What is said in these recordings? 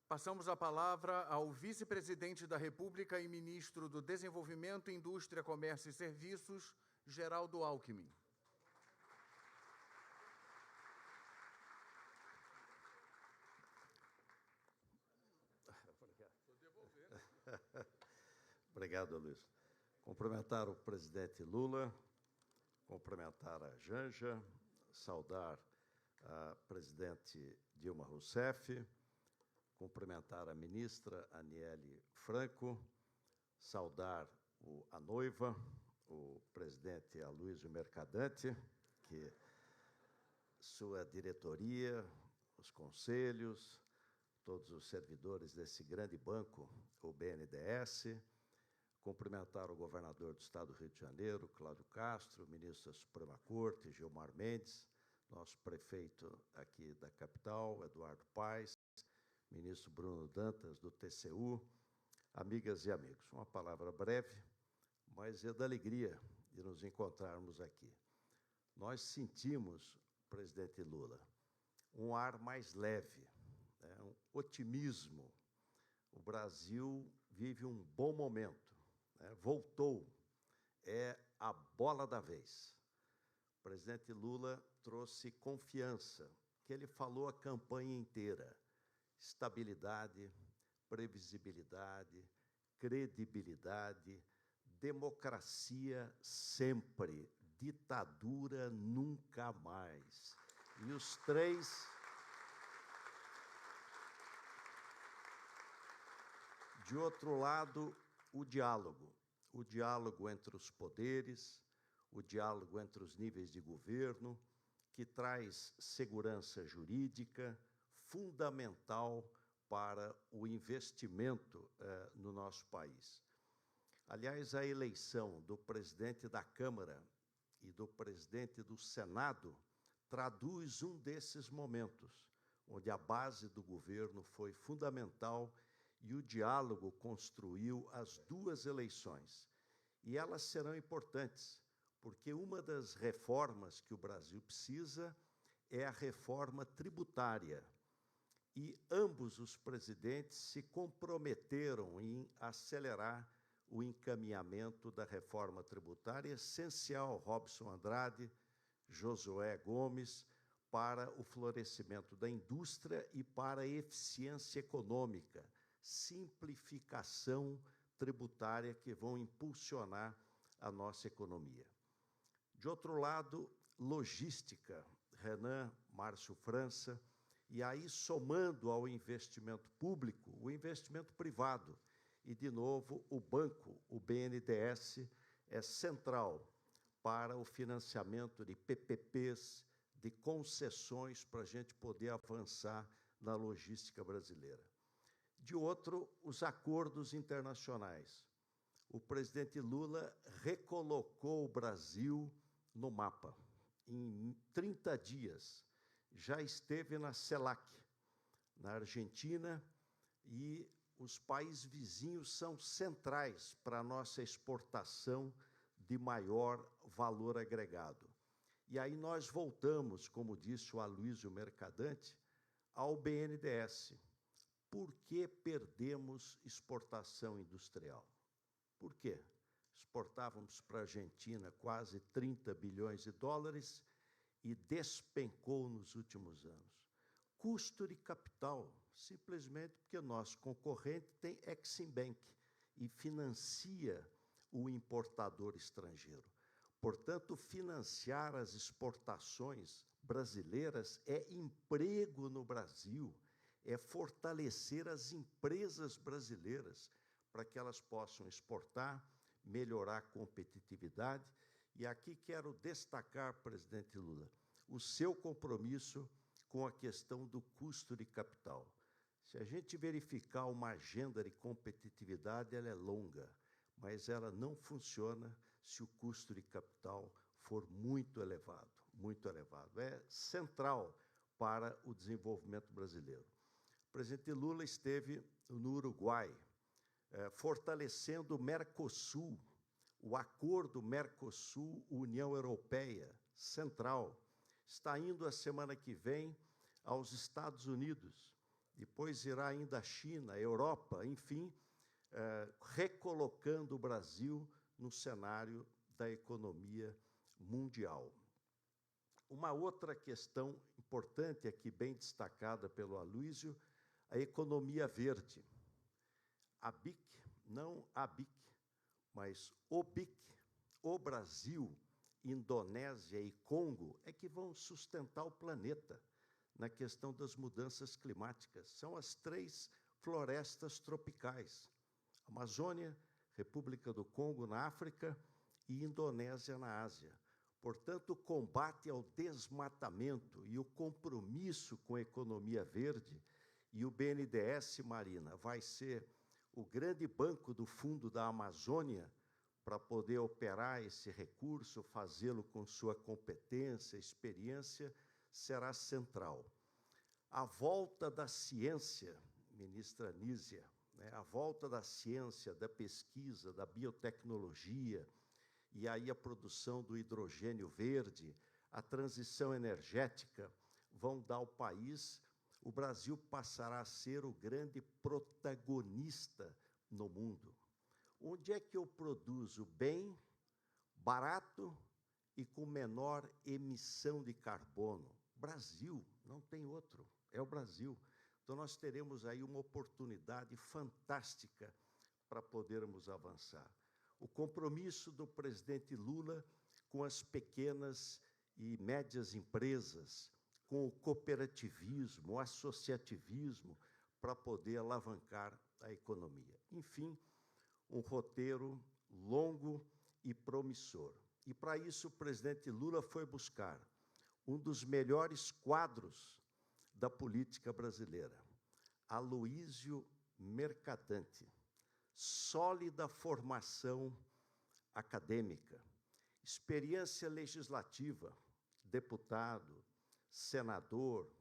Passamos a palavra ao vice-presidente da República e ministro do Desenvolvimento, Indústria, Comércio e Serviços, Geraldo Alckmin. Obrigado, Luiz. Cumprimentar o presidente Lula, cumprimentar a Janja, saudar a presidente Dilma Rousseff, cumprimentar a ministra Aniele Franco, saudar a noiva, o presidente Aloysio Mercadante, que sua diretoria, os conselhos, todos os servidores desse grande banco, o BNDES, cumprimentar o governador do Estado do Rio de Janeiro, Cláudio Castro, o ministro da Suprema Corte, Gilmar Mendes, nosso prefeito aqui da capital, Eduardo Paes, ministro Bruno Dantas, do TCU, amigas e amigos. Uma palavra breve, mas é da alegria de nos encontrarmos aqui. Nós sentimos, presidente Lula, um ar mais leve, um otimismo. O Brasil vive um bom momento, voltou, é a bola da vez. O presidente Lula trouxe confiança, que ele falou a campanha inteira, estabilidade, previsibilidade, credibilidade, democracia sempre, ditadura nunca mais. E os três... De outro lado, o diálogo entre os poderes, o diálogo entre os níveis de governo, que traz segurança jurídica, fundamental para o investimento no nosso país. Aliás, a eleição do presidente da Câmara e do presidente do Senado traduz um desses momentos, onde a base do governo foi fundamental e o diálogo construiu as duas eleições. E elas serão importantes, porque uma das reformas que o Brasil precisa é a reforma tributária. E ambos os presidentes se comprometeram em acelerar o encaminhamento da reforma tributária, essencial, Robson Andrade, Josué Gomes, para o florescimento da indústria e para a eficiência econômica, simplificação tributária que vão impulsionar a nossa economia. De outro lado, logística, Renan, Márcio França, e aí somando ao investimento público, o investimento privado. E, de novo, o banco, o BNDES, é central para o financiamento de PPPs, de concessões para a gente poder avançar na logística brasileira. De outro, os acordos internacionais. O presidente Lula recolocou o Brasil no mapa. Em 30 dias, já esteve na CELAC, na Argentina, e os países vizinhos são centrais para a nossa exportação de maior valor agregado. E aí nós voltamos, como disse o Aloysio Mercadante, ao BNDES. Por que perdemos exportação industrial? Por quê? Exportávamos para a Argentina quase 30 bilhões de dólares e despencou nos últimos anos. Custo de capital, simplesmente porque nosso concorrente tem Exim Bank e financia o importador estrangeiro. Portanto, financiar as exportações brasileiras é emprego no Brasil, é fortalecer as empresas brasileiras para que elas possam exportar, melhorar a competitividade. E aqui quero destacar, presidente Lula, o seu compromisso com a questão do custo de capital. Se a gente verificar uma agenda de competitividade, ela é longa, mas ela não funciona se o custo de capital for muito elevado, muito elevado. É central para o desenvolvimento brasileiro. O presidente Lula esteve no Uruguai, fortalecendo o Mercosul, o acordo Mercosul-União Europeia, central. Está indo a semana que vem aos Estados Unidos. depois irá ainda a China, a Europa, enfim, recolocando o Brasil no cenário da economia mundial. Uma outra questão importante aqui, bem destacada pelo Aloysio, a economia verde. A BIC, não a BIC, mas o BIC, o Brasil, Indonésia e Congo, é que vão sustentar o planeta na questão das mudanças climáticas. São as 3 florestas tropicais: Amazônia, República do Congo na África e Indonésia na Ásia. Portanto, o combate ao desmatamento e o compromisso com a economia verde, e o BNDES, Marina, vai ser o grande banco do Fundo da Amazônia para poder operar esse recurso, fazê-lo com sua competência, experiência, será central. A volta da ciência, ministra Nízia, a volta da ciência, da pesquisa, da biotecnologia, e aí a produção do hidrogênio verde, a transição energética, vão dar ao país, o Brasil passará a ser o grande protagonista no mundo. Onde é que eu produzo bem, barato e com menor emissão de carbono? Brasil, não tem outro, é o Brasil. Então, nós teremos aí uma oportunidade fantástica para podermos avançar. O compromisso do presidente Lula com as pequenas e médias empresas, com o cooperativismo, o associativismo, para poder alavancar a economia. Enfim, um roteiro longo e promissor. E, para isso, o presidente Lula foi buscar um dos melhores quadros da política brasileira, Aloysio Mercadante. Sólida formação acadêmica, experiência legislativa, deputado, senador,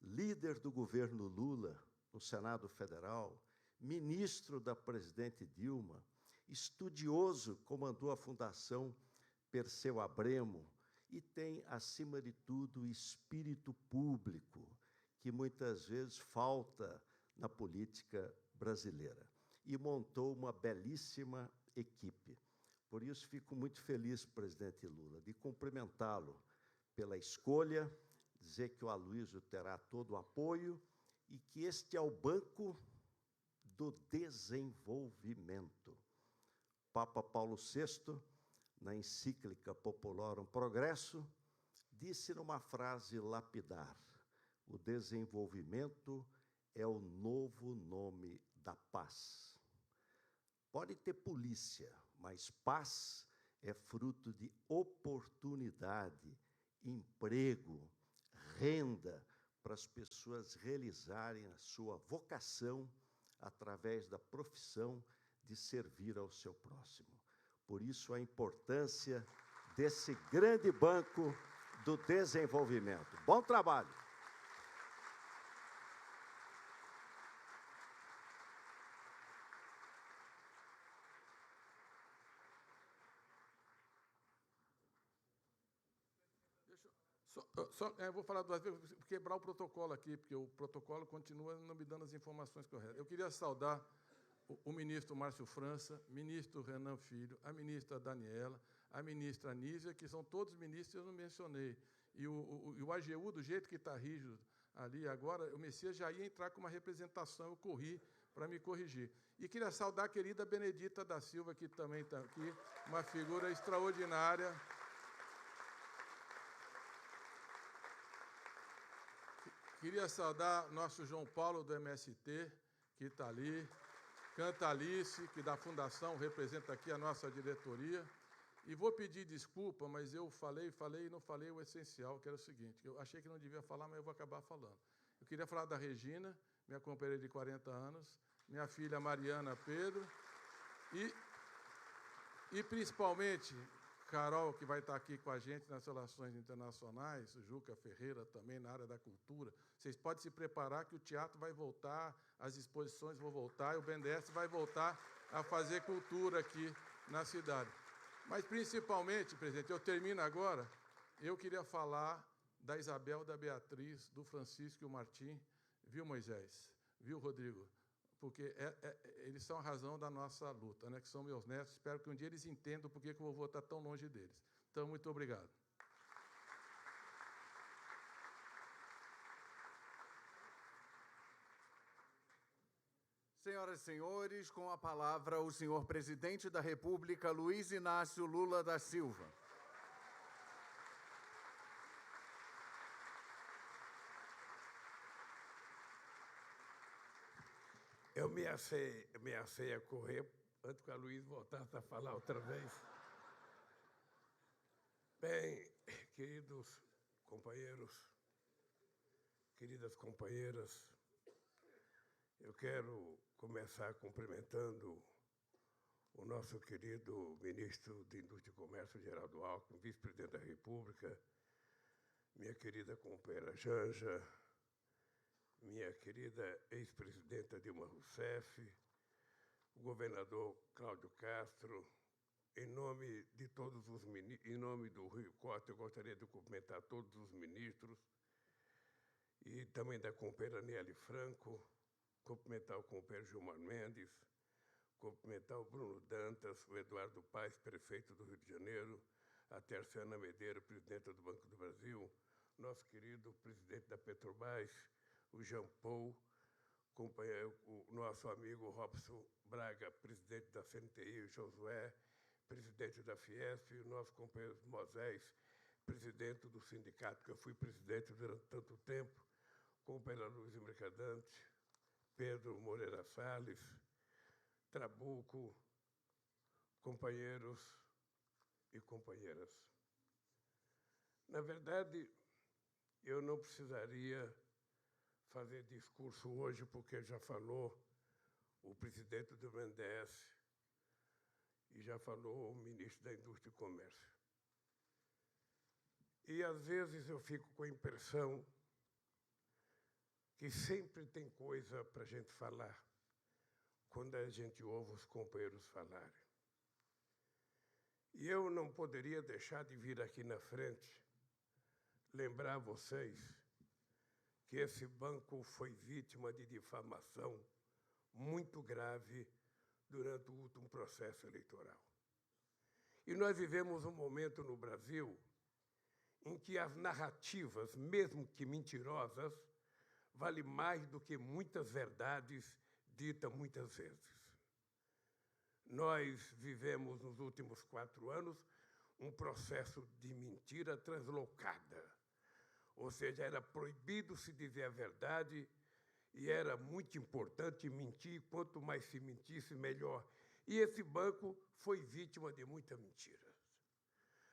líder do governo Lula no Senado Federal, ministro da presidente Dilma, estudioso, comandou a Fundação Perseu Abramo e tem, acima de tudo, espírito público, que muitas vezes falta na política brasileira. E montou uma belíssima equipe. Por isso, fico muito feliz, presidente Lula, de cumprimentá-lo pela escolha, dizer que o Aloysio terá todo o apoio e que este é o banco do desenvolvimento. Papa Paulo VI, na encíclica Populorum Progresso, disse numa frase lapidar: o desenvolvimento é o novo nome da paz. Pode ter polícia, mas paz é fruto de oportunidade, emprego, renda, para as pessoas realizarem a sua vocação através da profissão de servir ao seu próximo. Por isso, a importância desse grande banco do desenvolvimento. Bom trabalho! Vou falar duas vezes, vou quebrar o protocolo aqui, porque o protocolo continua não me dando as informações corretas. Eu queria saudar o ministro Márcio França, ministro Renan Filho, a ministra Daniela, a ministra Nízia, que são todos ministros que eu não mencionei. E o AGU, do jeito que está rígido ali agora, o Messias já ia entrar com uma representação, eu corri para me corrigir. E queria saudar a querida Benedita da Silva, que também está aqui, uma figura extraordinária. Queria saudar nosso João Paulo, do MST, que está ali, Cantalice, que da Fundação representa aqui a nossa diretoria. E vou pedir desculpa, mas eu falei e não falei o essencial, que era o seguinte: eu achei que não devia falar, mas eu vou acabar falando. Eu queria falar da Regina, minha companheira de 40 anos, minha filha Mariana Pedro, e principalmente Carol, que vai estar aqui com a gente nas relações internacionais, o Juca Ferreira também na área da cultura. Vocês podem se preparar que o teatro vai voltar, as exposições vão voltar, e o BNDES vai voltar a fazer cultura aqui na cidade. Mas, principalmente, presidente, eu termino agora, eu queria falar da Isabel, da Beatriz, do Francisco e o Martim, viu, Moisés? Viu, Rodrigo? Porque eles são a razão da nossa luta, né? Que são meus netos. Espero que um dia eles entendam por que o vovô está tão longe deles. Então, muito obrigado. Senhoras e senhores, com a palavra o senhor presidente da República, Luiz Inácio Lula da Silva. Eu ameacei a correr antes que a Luiz voltasse a falar outra vez. Bem, queridos companheiros, queridas companheiras, eu quero começar cumprimentando o nosso querido ministro de Indústria e Comércio, Geraldo Alckmin, vice-presidente da República, minha querida companheira Janja, minha querida ex-presidenta Dilma Rousseff, o governador Cláudio Castro, em nome de todos os ministros, em nome do Rio Costa, eu gostaria de cumprimentar todos os ministros e também da companheira Nelly Franco, cumprimentar o companheiro Gilmar Mendes, cumprimentar o Bruno Dantas, o Eduardo Paes, prefeito do Rio de Janeiro, a Terciana Medeira, presidenta do Banco do Brasil, nosso querido presidente da Petrobras, o Jean Paul, o nosso amigo Robson Braga, presidente da CNTI, o Josué, presidente da Fiesp, e o nosso companheiro Moisés, presidente do sindicato, que eu fui presidente durante tanto tempo, companheira Luiz Mercadante, Pedro Moreira Salles, Trabuco, companheiros e companheiras. Na verdade, eu não precisaria fazer discurso hoje, porque já falou o presidente do BNDES e já falou o ministro da Indústria e Comércio. E, às vezes, eu fico com a impressão que sempre tem coisa para a gente falar quando a gente ouve os companheiros falarem. E eu não poderia deixar de vir aqui na frente lembrar a vocês que esse banco foi vítima de difamação muito grave durante o último processo eleitoral. E nós vivemos um momento no Brasil em que as narrativas, mesmo que mentirosas, valem mais do que muitas verdades ditas muitas vezes. Nós vivemos nos últimos 4 anos um processo de mentira translocada. Ou seja, era proibido se dizer a verdade e era muito importante mentir. Quanto mais se mentisse, melhor. E esse banco foi vítima de muita mentira.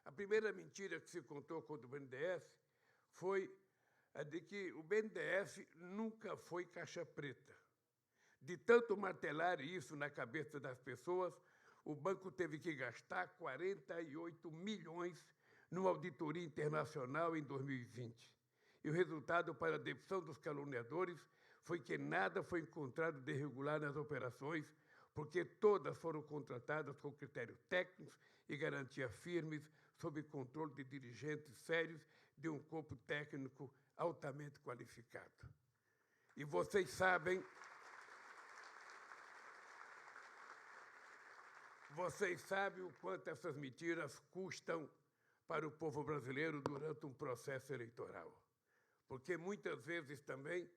A primeira mentira que se contou contra o BNDES foi a de que o BNDES nunca foi caixa preta. De tanto martelar isso na cabeça das pessoas, o banco teve que gastar 48 milhões numa auditoria internacional em 2020. E o resultado para a demissão dos caluniadores foi que nada foi encontrado de irregular nas operações, porque todas foram contratadas com critérios técnicos e garantias firmes, sob controle de dirigentes sérios de um corpo técnico altamente qualificado. E vocês sabem o quanto essas mentiras custam para o povo brasileiro durante um processo eleitoral. Porque muitas vezes também,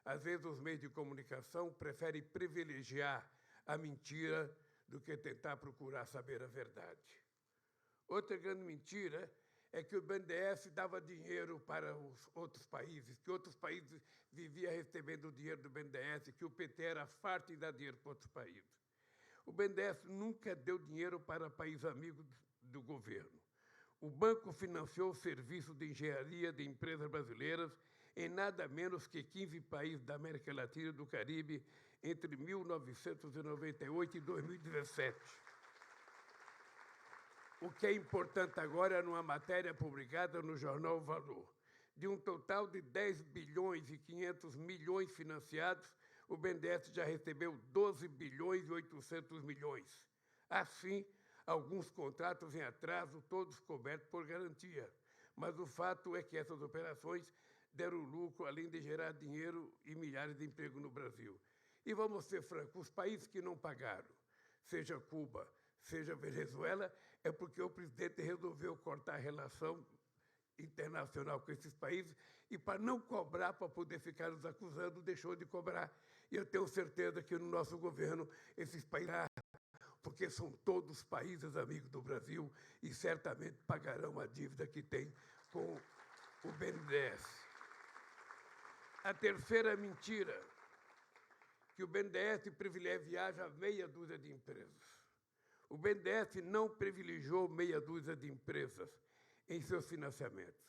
às vezes os meios de comunicação preferem privilegiar a mentira do que tentar procurar saber a verdade. Outra grande mentira é que o BNDES dava dinheiro para os outros países, que outros países viviam recebendo dinheiro do BNDES, que o PT era farto de dar dinheiro para outros países. O BNDES nunca deu dinheiro para países amigos do governo. O banco financiou o serviço de engenharia de empresas brasileiras em nada menos que 15 países da América Latina e do Caribe entre 1998 e 2017. O que é importante agora é numa matéria publicada no jornal O Valor. De um total de 10 bilhões e 500 milhões financiados, o BNDES já recebeu 12 bilhões e 800 milhões. Assim, alguns contratos em atraso, todos cobertos por garantia. Mas o fato é que essas operações deram lucro, além de gerar dinheiro e milhares de empregos no Brasil. E vamos ser francos, os países que não pagaram, seja Cuba, seja Venezuela, é porque o presidente resolveu cortar a relação internacional com esses países e, para não cobrar, para poder ficar nos acusando, deixou de cobrar. E eu tenho certeza que no nosso governo esses países, porque são todos países amigos do Brasil e certamente pagarão a dívida que tem com o BNDES. A terceira mentira, que o BNDES privilegia meia dúzia de empresas. O BNDES não privilegiou meia dúzia de empresas em seus financiamentos.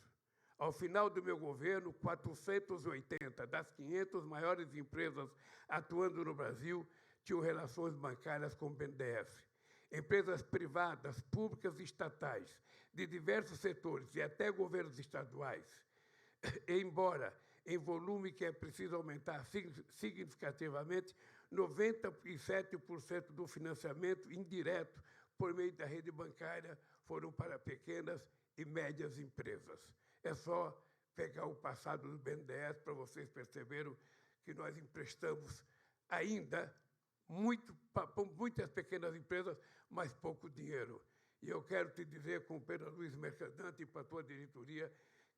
Ao final do meu governo, 480 das 500 maiores empresas atuando no Brasil tinham relações bancárias com o BNDES. Empresas privadas, públicas e estatais, de diversos setores e até governos estaduais, embora em volume que é preciso aumentar significativamente, 97% do financiamento indireto por meio da rede bancária foram para pequenas e médias empresas. É só pegar o passado do BNDES para vocês perceberem que nós emprestamos ainda muito para muitas pequenas empresas, mas pouco dinheiro. E eu quero te dizer, com o Pedro Luiz Mercadante e para a tua diretoria,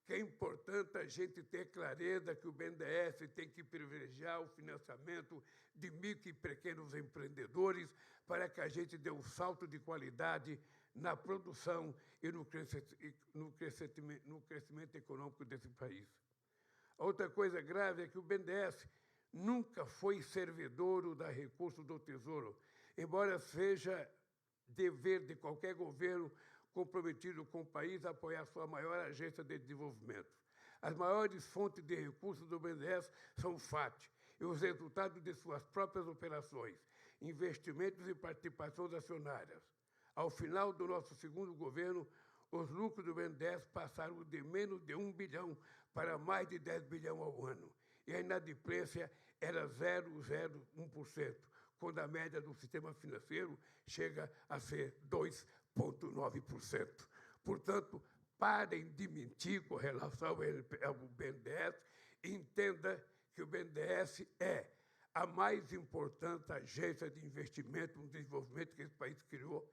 que é importante a gente ter clareza que o BNDES tem que privilegiar o financiamento de micro e pequenos empreendedores para que a gente dê um salto de qualidade na produção e no crescimento econômico desse país. A outra coisa grave é que o BNDES nunca foi servidor da recursos do Tesouro, embora seja dever de qualquer governo comprometido com o país a apoiar sua maior agência de desenvolvimento. As maiores fontes de recursos do BNDES são o FAT e os resultados de suas próprias operações, investimentos e participações acionárias. Ao final do nosso segundo governo, os lucros do BNDES passaram de menos de 1 bilhão para mais de 10 bilhões ao ano, e a inadimplência era 0,01%, quando a média do sistema financeiro chega a ser 2,9%. Portanto, parem de mentir com relação ao BNDES e entenda que o BNDES é a mais importante agência de investimento no desenvolvimento que esse país criou,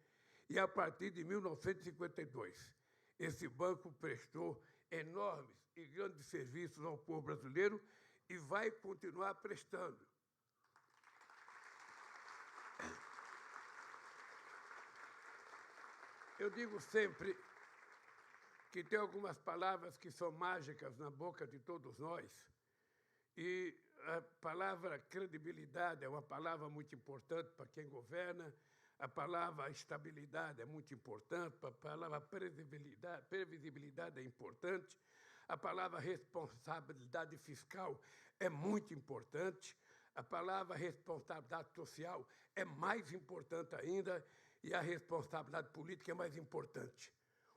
e a partir de 1952, esse banco prestou enormes e grandes serviços ao povo brasileiro e vai continuar prestando. Eu digo sempre que tem algumas palavras que são mágicas na boca de todos nós, e a palavra credibilidade é uma palavra muito importante para quem governa, a palavra estabilidade é muito importante, a palavra previsibilidade é importante, a palavra responsabilidade fiscal é muito importante, a palavra responsabilidade social é mais importante ainda, e a responsabilidade política é mais importante.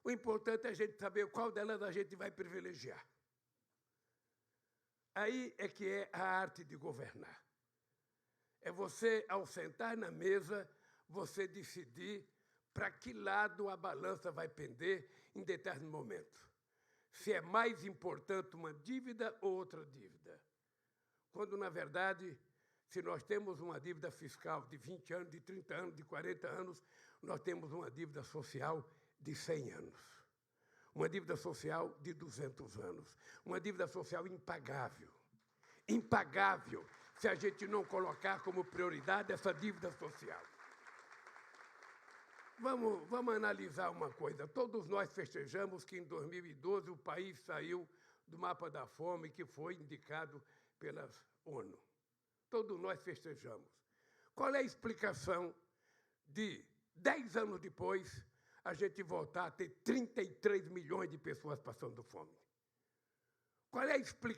O importante é a gente saber qual delas a gente vai privilegiar. Aí é que é a arte de governar. É você, ao sentar na mesa, você decidir para que lado a balança vai pender em determinado momento. Se é mais importante uma dívida ou outra dívida. Quando, na verdade, se nós temos uma dívida fiscal de 20 anos, de 30 anos, de 40 anos, nós temos uma dívida social de 100 anos. Uma dívida social de 200 anos. Uma dívida social impagável. Impagável se a gente não colocar como prioridade essa dívida social. Vamos analisar uma coisa. Todos nós festejamos que, em 2012, o país saiu do mapa da fome que foi indicado pela ONU. Todos nós festejamos. Qual é a explicação de, 10 anos depois, a gente voltar a ter 33 milhões de pessoas passando fome? Qual é a explicação